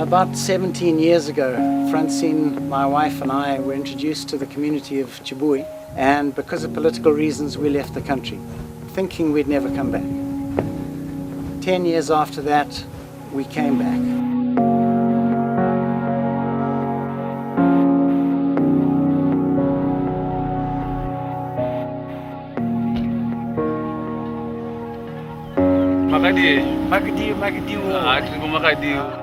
About 17 years ago, Francine, my wife, and I were introduced to the community of Zimbabwe, and because of political reasons we left the country, thinking we'd never come back. 10 years after that, we came back.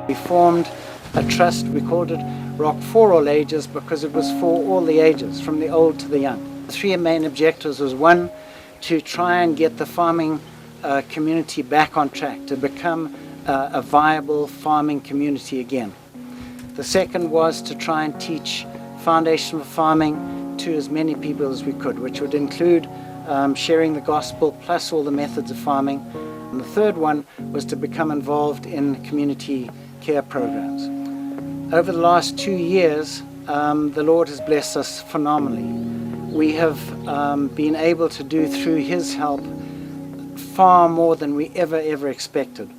We formed a trust. We called it Rock for All Ages because it was for all the ages, from the old to the young. The three main objectives was, one, to try and get the farming community back on track, to become a viable farming community again. The second was to try and teach foundation for farming to as many people as we could, which would include sharing the gospel plus all the methods of farming. And the third one was to become involved in community care programs. Over the last 2 years, the Lord has blessed us phenomenally. We have been able to do, through His help, far more than we ever expected.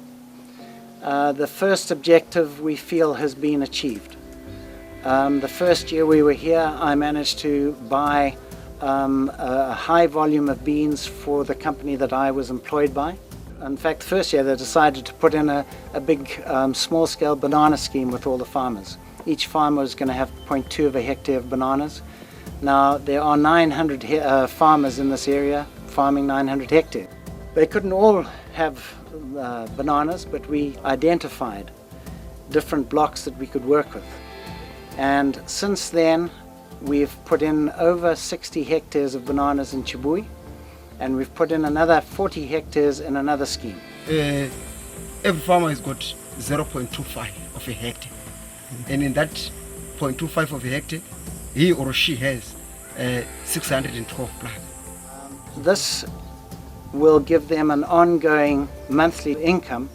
The first objective we feel has been achieved. The first year we were here, I managed to buy a high volume of beans for the company that I was employed by. In fact, the first year they decided to put in a big small-scale banana scheme with all the farmers. Each farmer was going to have 0.2 of a hectare of bananas. Now, there are 900 farmers in this area farming 900 hectares. They couldn't all have bananas, but we identified different blocks that we could work with. And since then, we've put in over 60 hectares of bananas in Zimbabwe, and we've put in another 40 hectares in another scheme. Every farmer has got 0.25 of a hectare, and in that 0.25 of a hectare, he or she has 612 plants. This will give them an ongoing monthly income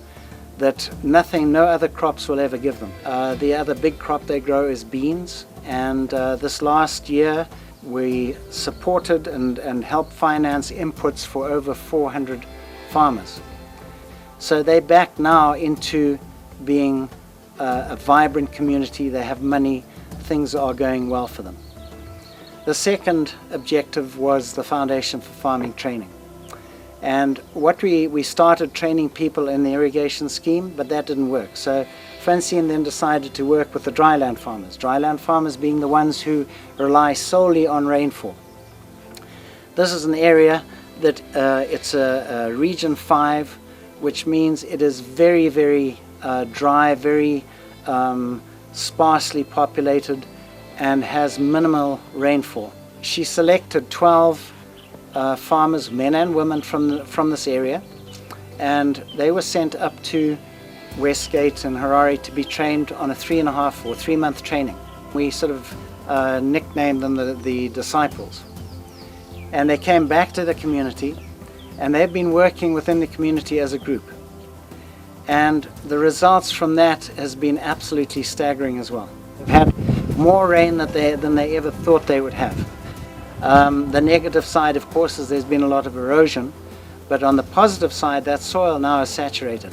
that no other crops will ever give them. The other big crop they grow is beans, and this last year we supported and helped finance inputs for over 400 farmers. So they're back now into being a vibrant community. They have money, things are going well for them. The second objective was the Foundation for Farming Training. And what we started training people in the irrigation scheme, but that didn't work. So Francine then decided to work with the dryland farmers being the ones who rely solely on rainfall. This is an area that it's a region 5, which means it is very dry, very sparsely populated, and has minimal rainfall. She selected 12 farmers, men and women from this area, and they were sent up to Westgate and Harare to be trained on a 3.5 or 3-month training. We sort of nicknamed them the disciples. And they came back to the community, and they've been working within the community as a group. And the results from that has been absolutely staggering as well. They've had more rain than they ever thought they would have. The negative side, of course, is there's been a lot of erosion, but on the positive side, that soil now is saturated.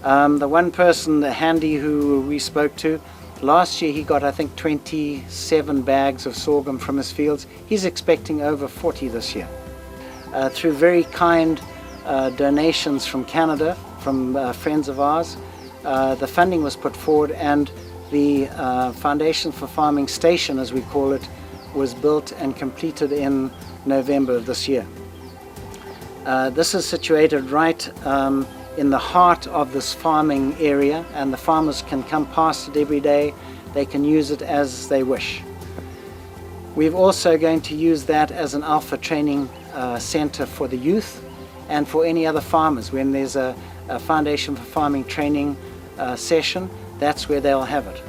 The one person, the handy who we spoke to, last year he got, I think, 27 bags of sorghum from his fields. He's expecting over 40 this year. Through very kind donations from Canada, from friends of ours, the funding was put forward, and the Foundation for Farming Station, as we call it, was built and completed in November of this year. This is situated right in the heart of this farming area, and the farmers can come past it every day. They can use it as they wish. We're also going to use that as an alpha training center for the youth and for any other farmers. When there's a Foundation for Farming training session, that's where they'll have it.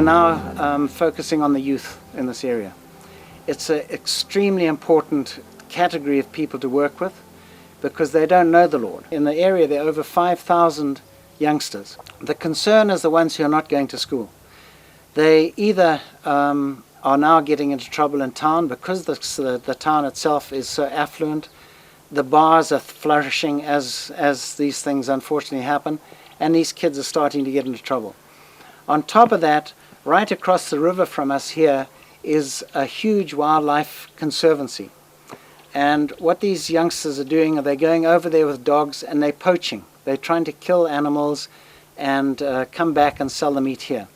now focusing on the youth in this area. It's an extremely important category of people to work with because they don't know the Lord. In the area there are over 5,000 youngsters. The concern is the ones who are not going to school. They either are now getting into trouble in town because the town itself is so affluent. The bars are flourishing as these things unfortunately happen, and these kids are starting to get into trouble. On top of that, right across the river from us here is a huge wildlife conservancy. And what these youngsters are doing are they're going over there with dogs and they're poaching. They're trying to kill animals and come back and sell the meat here.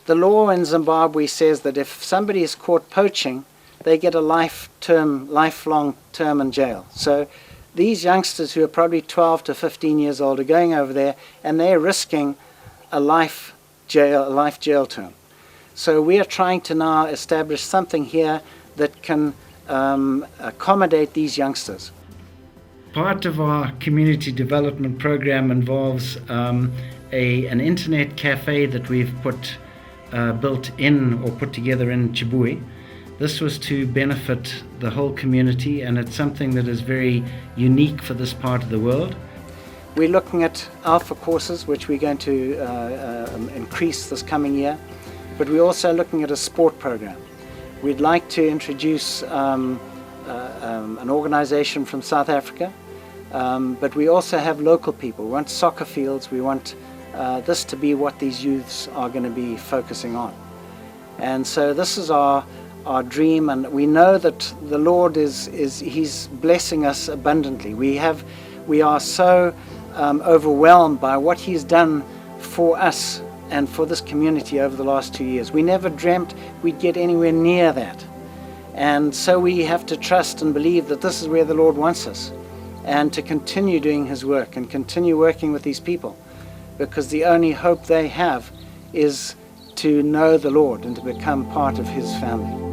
The law in Zimbabwe says that if somebody is caught poaching, they get a lifelong term in jail. So these youngsters who are probably 12 to 15 years old are going over there and they're risking a life jail term. So we are trying to now establish something here that can accommodate these youngsters. Part of our community development program involves an internet cafe that we've built in or put together in Zimbabwe. This was to benefit the whole community, and it's something that is very unique for this part of the world. We're looking at alpha courses, which we're going to increase this coming year, but we're also looking at a sport program. We'd like to introduce an organization from South Africa, but we also have local people. We want soccer fields. We want this to be what these youths are going to be focusing on. And so this is our dream, and we know that the Lord He's blessing us abundantly. We are so overwhelmed by what He's done for us and for this community over the last 2 years. We never dreamt we'd get anywhere near that. And so we have to trust and believe that this is where the Lord wants us, and to continue doing His work and continue working with these people, because the only hope they have is to know the Lord and to become part of His family.